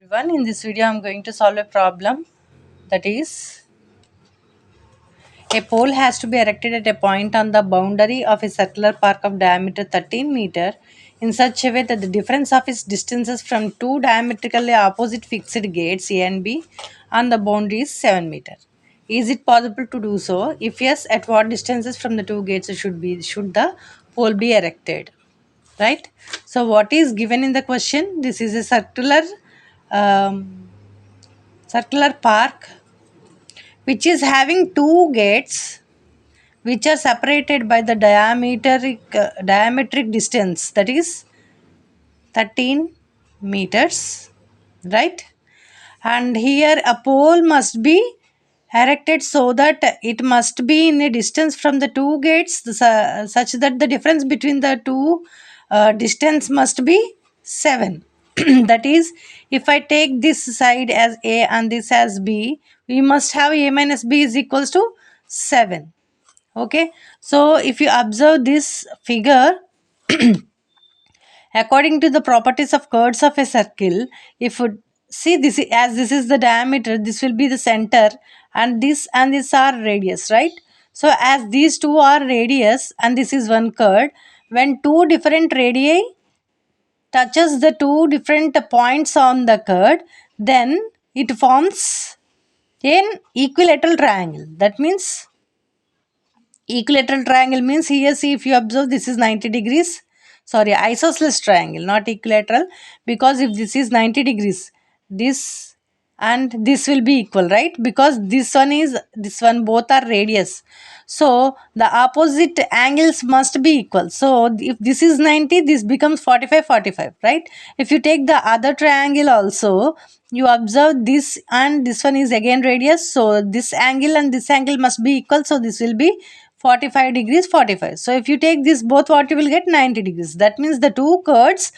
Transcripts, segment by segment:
Everyone, in this video I'm going to solve a problem, that is, a pole has to be erected at a point on the boundary of a circular park of diameter 13 meter in such a way that the difference of its distances from two diametrically opposite fixed gates A and B on the boundary is 7 meter. Is it possible to do so? If yes, at what distances from the two gates should the pole be erected? Right? So what is given in the question? This is a um, circular park which is having two gates which are separated by the diametric distance, that is 13 meters, right? And here a pole must be erected so that it must be in a distance from the two gates such that the difference between the two distance must be 7. That is, if I take this side as A and this as B, we must have A minus B is equals to 7. Okay, so if you observe this figure, according to the properties of curves of a circle, if you see as this is the diameter, this will be the center, and this are radius, right? So as these two are radius and this is one curve, when two different radii touches the two different points on the curve, then it forms an equilateral triangle. That means equilateral triangle means, here see, if you observe, this is 90 degrees. Sorry, isosceles triangle, not equilateral, because if this is 90 degrees, this and this will be equal, right? Because this one both are radius, so the opposite angles must be equal. So if this is 90, this becomes 45 45, right? If you take the other triangle also, you observe this and this one is again radius, so this angle and this angle must be equal, so this will be 45 degrees 45. So if you take this both, what you will get? 90 degrees. That means the two curves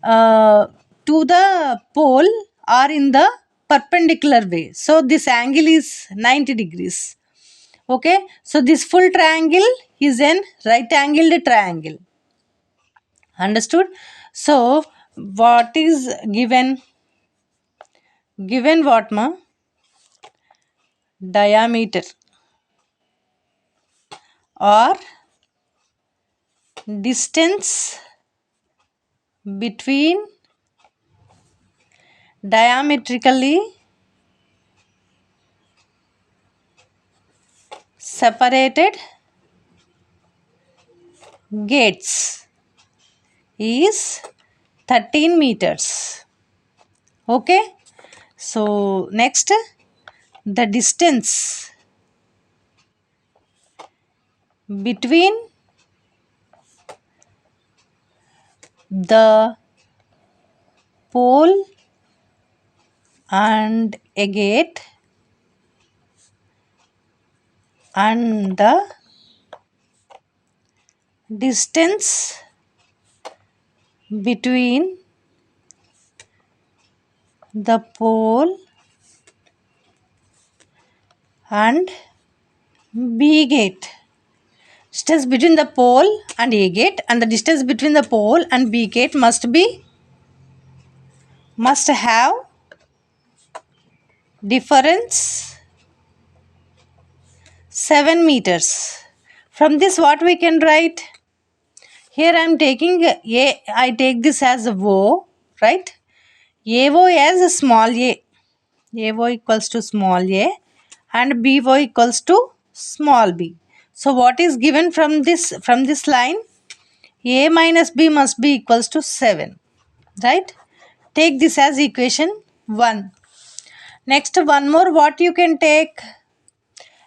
to the pole are in the perpendicular way, so this angle is 90 degrees. Okay, so this full triangle is an right angled triangle. Understood? So what is given what, ma? Diameter or distance between diametrically separated gates is 13 meters. Okay, so next, the distance between the pole and a gate and the distance between the pole and B gate. Distance between the pole and A gate, and the distance between the pole and B gate must have difference 7 meters. From this, what we can write? Here I am taking A, I take this as O, right? AO as a small a. AO equals to small a and BO equals to small b. So what is given from this line? A minus B must be equals to 7, right? Take this as equation 1. Next, one more, what you can take?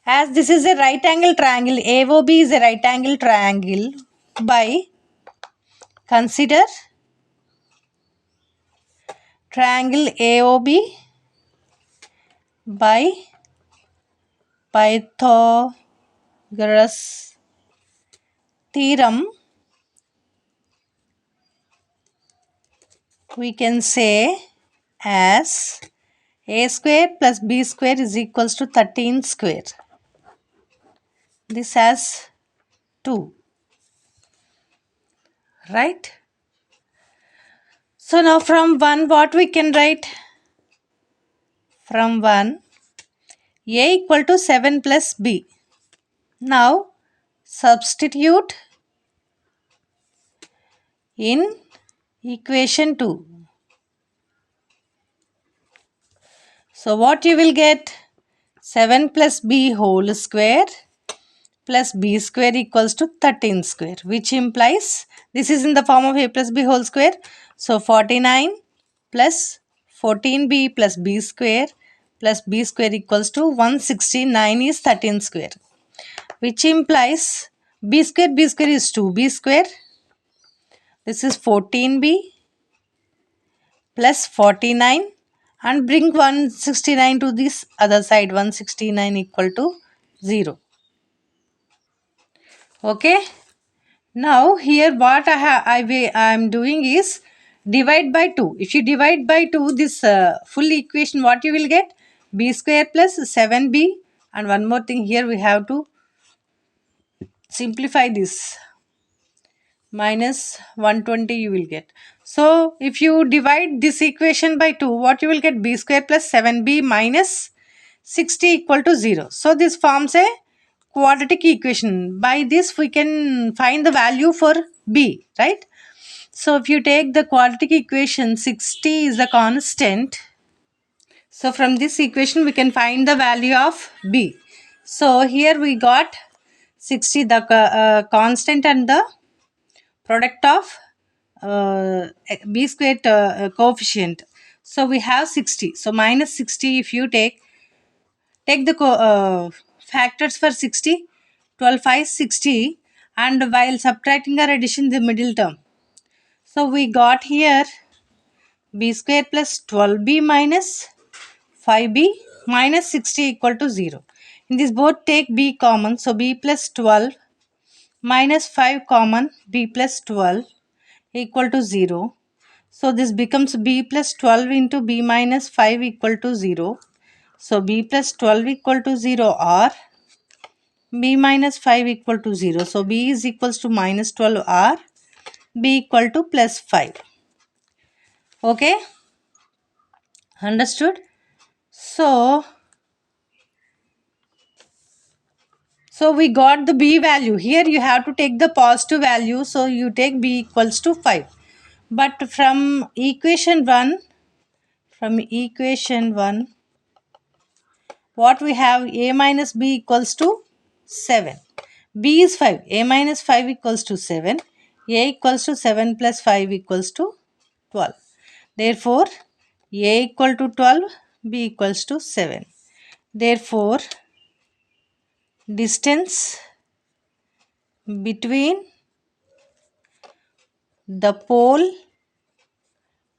As this is a right angle triangle, AOB is a right angle triangle, by consider triangle AOB by Pythagoras theorem, we can say as a square plus b square is equals to 13 square. This has 2, right? So now from 1, what we can write? from 1, A equal to 7 plus B. Now substitute in equation 2. So what you will get? 7 plus B whole square plus B square equals to 13 square, which implies this is in the form of A plus B whole square. So 49 plus 14B plus B square plus B square equals to 169 is 13 square, which implies B square is 2B square. This is 14B plus 49 and bring 169 to this other side, 169 equal to 0. Okay. Now here what I am doing is divide by 2. If you divide by 2 this full equation, what you will get? B square plus 7B, and one more thing here we have to simplify this, minus 120 you will get. So if you divide this equation by 2, what you will get? B square plus 7B minus 60 equal to 0. So this forms a quadratic equation. By this we can find the value for B, right? So if you take the quadratic equation, 60 is the constant. So from this equation we can find the value of B. So here we got 60, the constant and the product of B squared coefficient. So we have 60. So minus 60, if you take the factors for 60, 12 5 60, and while subtracting or addition the middle term. So we got here B square plus 12B minus 5B minus 60 equal to 0. In this both take B common. So B plus 12 minus 5 common, B plus 12 equal to 0. So this becomes B plus 12 into B minus 5 equal to 0. So B plus 12 equal to 0 or B minus 5 equal to 0. So B is equals to minus 12 or B equal to plus 5. Okay, understood? So we got the B value. Here you have to take the positive value. So you take B equals to 5. But from equation 1, what we have? A minus B equals to 7. B is 5. A minus 5 equals to 7. A equals to 7 plus 5 equals to 12. Therefore, A equal to 12, B equals to 7. Therefore, distance between the pole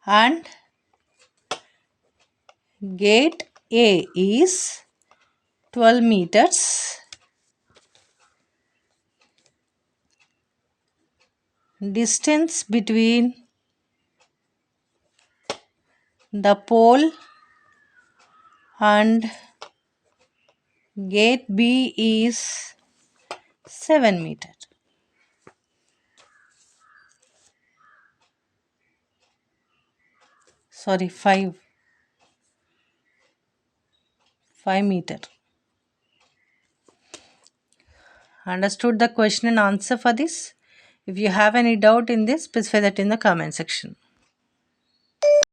and gate A is 12 meters. Distance between the pole and gate B is 7 meters. Sorry, 5 meter. Understood the question and answer for this? If you have any doubt in this, specify that in the comment section.